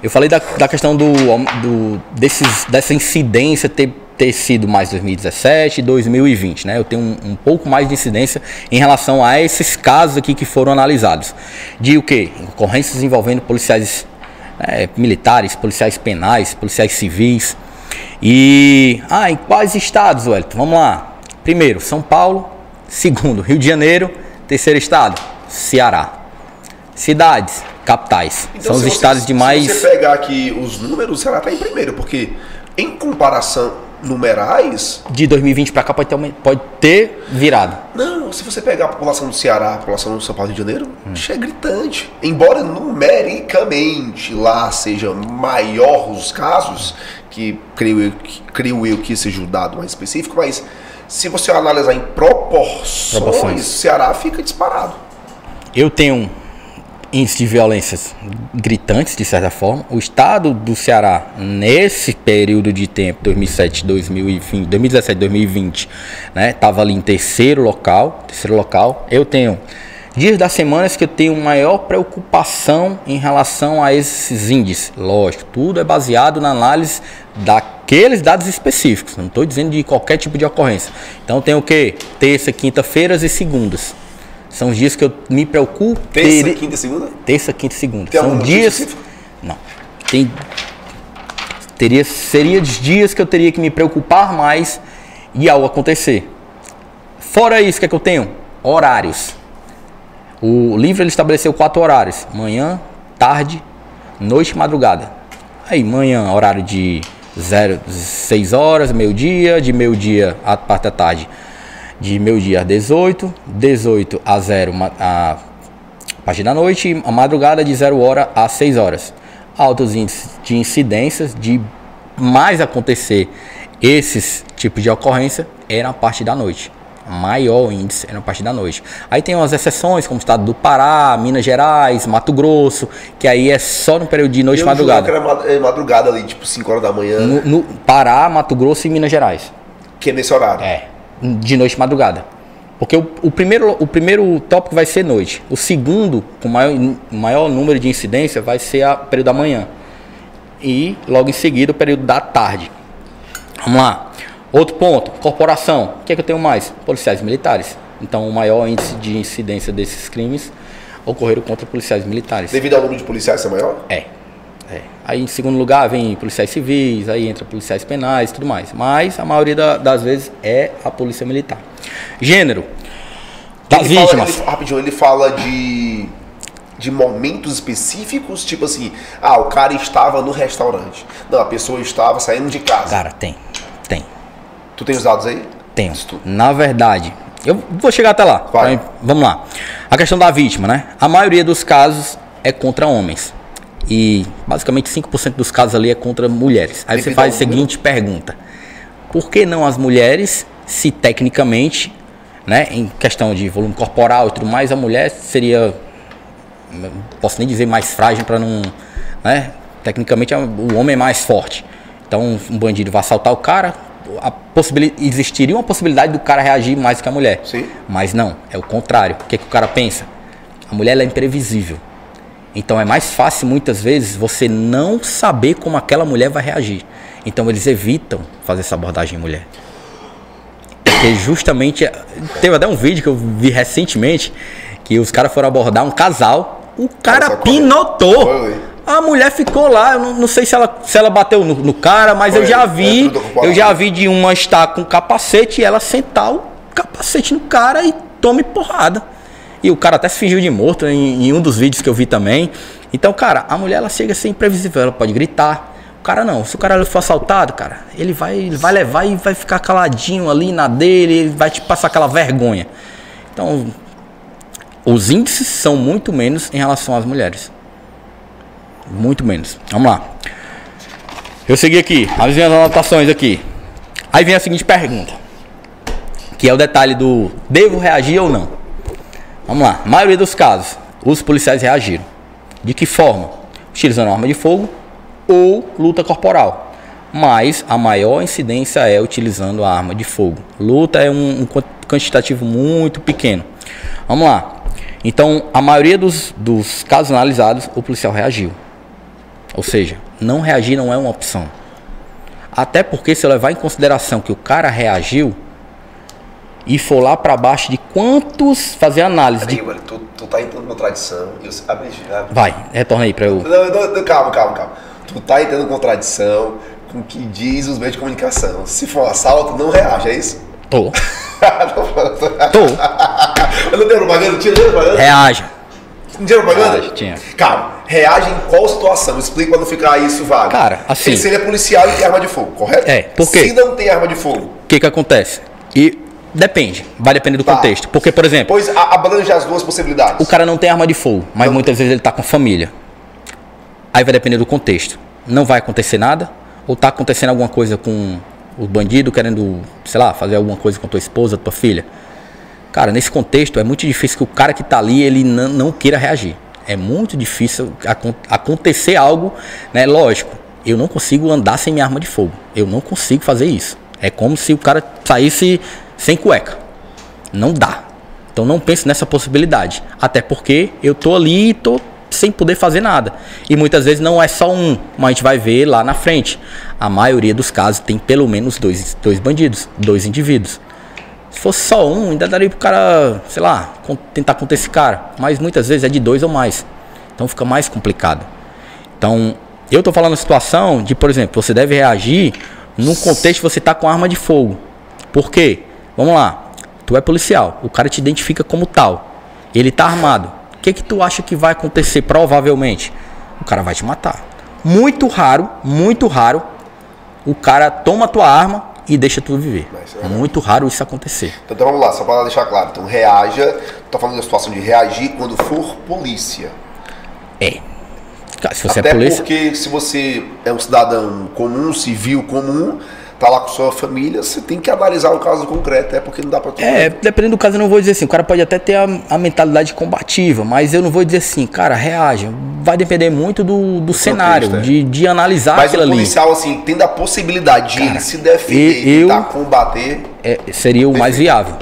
Eu falei da questão dessa incidência ter sido mais 2017 e 2020, né? Eu tenho um pouco mais de incidência em relação a esses casos aqui que foram analisados. De o quê? Ocorrências envolvendo policiais militares, policiais penais, policiais civis. E, em quais estados, Wellington? Vamos lá. Primeiro, São Paulo. Segundo, Rio de Janeiro. Terceiro estado, Ceará. Cidades, capitais. Então, são os estados de mais... Se você pegar aqui os números, o Ceará está em primeiro, porque em comparação numerais... De 2020 para cá pode ter virado. Não, se você pegar a população do Ceará, a população do São Paulo e Rio de Janeiro, é gritante. Embora numericamente lá seja maior os casos, que creio eu que seja o dado mais específico, mas se você analisar em proporções, o Ceará fica disparado. Eu tenho índice de violências gritantes, de certa forma. O estado do Ceará, nesse período de tempo, 2017, 2020, né, estava ali em terceiro local. Eu tenho dias das semanas que eu tenho maior preocupação em relação a esses índices. Lógico, tudo é baseado na análise daqueles dados específicos. Não estou dizendo de qualquer tipo de ocorrência. Então tem o quê? Terça, quinta-feiras e segundas. São os dias que eu me preocupo. Terça, quinta e segunda? Terça, quinta e segunda. Tem São dias. Específico? Não. Seria os dias que eu teria que me preocupar mais e algo acontecer. Fora isso, o que é que eu tenho? Horários. O livro ele estabeleceu 4 horários: manhã, tarde, noite e madrugada. Aí, manhã, horário de 6 horas, meio-dia, de meio-dia à parte da tarde. De meio-dia às 18, 18 a 0 a partir da noite, e a madrugada de 0 hora a 6 horas. Altos índices de incidências, de mais acontecer esses tipos de ocorrência, é na parte da noite. Maior índice é na parte da noite. Aí tem umas exceções, como o estado do Pará, Minas Gerais, Mato Grosso, que aí é só no período de noite e madrugada. Eu juro que era madrugada ali, tipo 5 horas da manhã. No Pará, Mato Grosso e Minas Gerais. Que é nesse horário. De noite e madrugada. Porque o primeiro tópico vai ser noite. O segundo, com maior número de incidência, vai ser o período da manhã. E logo em seguida o período da tarde. Vamos lá. Outro ponto, corporação. O que é que eu tenho mais? Policiais militares. Então o maior índice de incidência desses crimes ocorreram contra policiais militares. Devido ao número de policiais ser maior? Aí em segundo lugar vem policiais civis, aí entra policiais penais e tudo mais. Mas a maioria das vezes é a polícia militar. Gênero das vítimas. Rapidinho, ele fala de momentos específicos, tipo assim, o cara estava no restaurante. Não, a pessoa estava saindo de casa. Cara, tem. Tu tem os dados aí? Tenho. Na verdade, eu vou chegar até lá. Vamos lá. A questão da vítima, né? A maioria dos casos é contra homens. E basicamente 5% dos casos ali é contra mulheres. Aí você faz a seguinte pergunta: por que não as mulheres, se tecnicamente, né, em questão de volume corporal e tudo mais, a mulher seria, não posso nem dizer mais frágil para não, né, tecnicamente o homem é mais forte. Então um bandido vai assaltar o cara, existiria uma possibilidade do cara reagir mais que a mulher. Sim. Mas não, é o contrário. O que o cara pensa? A mulher ela é imprevisível. Então é mais fácil muitas vezes você não saber como aquela mulher vai reagir. Então eles evitam fazer essa abordagem em mulher. Porque justamente, teve até um vídeo que eu vi recentemente, que os caras foram abordar um casal, o cara pinotou. A mulher ficou lá, eu não sei se ela bateu no cara, mas eu já vi de uma estar com capacete e ela sentar o capacete no cara e tome porrada. E o cara até se fingiu de morto em um dos vídeos que eu vi também. Então, cara, a mulher ela chega a ser imprevisível, ela pode gritar. O cara não, se o cara for assaltado, cara, ele vai levar e vai ficar caladinho ali na dele, ele vai te passar aquela vergonha. Então, os índices são muito menos em relação às mulheres. Muito menos. Vamos lá. Eu segui aqui, as minhas anotações aqui. Aí vem a seguinte pergunta, que é o detalhe do devo reagir ou não. Vamos lá. A maioria dos casos, os policiais reagiram. De que forma? Utilizando arma de fogo ou luta corporal. Mas a maior incidência é utilizando a arma de fogo. Luta é um quantitativo muito pequeno. Vamos lá. Então, a maioria dos casos analisados, o policial reagiu. Ou seja, não reagir não é uma opção. Até porque se eu levar em consideração que o cara reagiu e for lá pra baixo de quantos... Fazer análise de... Mano, tu tá entrando em contradição. Abre. Vai, retorna aí pra eu... Não, calma. Tu tá entrando em contradição com o que diz os meios de comunicação. Se for um assalto, não reage, é isso? Tô. Eu não tenho propaganda? Tinha propaganda? Reaja. Não tinha propaganda? Tinha. Calma, reage em qual situação? Explica pra não ficar isso vago. Cara, assim... Se ele é policial e tem arma de fogo, correto? É, por quê? Se não tem arma de fogo... O que acontece? E depende, vai depender do contexto. Porque, por exemplo... Pois abrange as duas possibilidades. O cara não tem arma de fogo, mas muitas vezes ele tá com família. Aí vai depender do contexto. Não vai acontecer nada, ou tá acontecendo alguma coisa com o bandido querendo, sei lá, fazer alguma coisa com tua esposa, tua filha. Cara, nesse contexto é muito difícil que o cara que tá ali, ele não queira reagir. É muito difícil acontecer algo, né? Lógico, eu não consigo andar sem minha arma de fogo. Eu não consigo fazer isso. É como se o cara saísse sem cueca. Não dá. Então não pense nessa possibilidade. Até porque eu tô ali e tô sem poder fazer nada. E muitas vezes não é só um, mas a gente vai ver lá na frente. A maioria dos casos tem pelo menos dois bandidos, 2 indivíduos. Se fosse só um, ainda daria pro cara, sei lá, tentar conter esse cara. Mas muitas vezes é de 2 ou mais. Então fica mais complicado. Então, eu tô falando a situação de, por exemplo, você deve reagir num contexto que você tá com arma de fogo. Por quê? Vamos lá. Tu é policial, o cara te identifica como tal. Ele tá armado. O que tu acha que vai acontecer provavelmente? O cara vai te matar. Muito raro, o cara toma a tua arma e deixa tu viver. Muito raro isso acontecer. Então vamos lá, só para deixar claro. Então reaja, tô falando da situação de reagir quando for polícia. É. Se você até é polícia... porque se você é um cidadão comum, civil comum, tá lá com sua família, você tem que analisar o caso concreto, porque não dá pra tudo. Dependendo do caso, eu não vou dizer assim, o cara pode até ter a mentalidade combativa, mas eu não vou dizer assim, cara, reage. Vai depender muito do cenário, de analisar aquilo ali. Mas o policial, assim, tendo a possibilidade de ele se defender e tentar combater... seria o mais viável.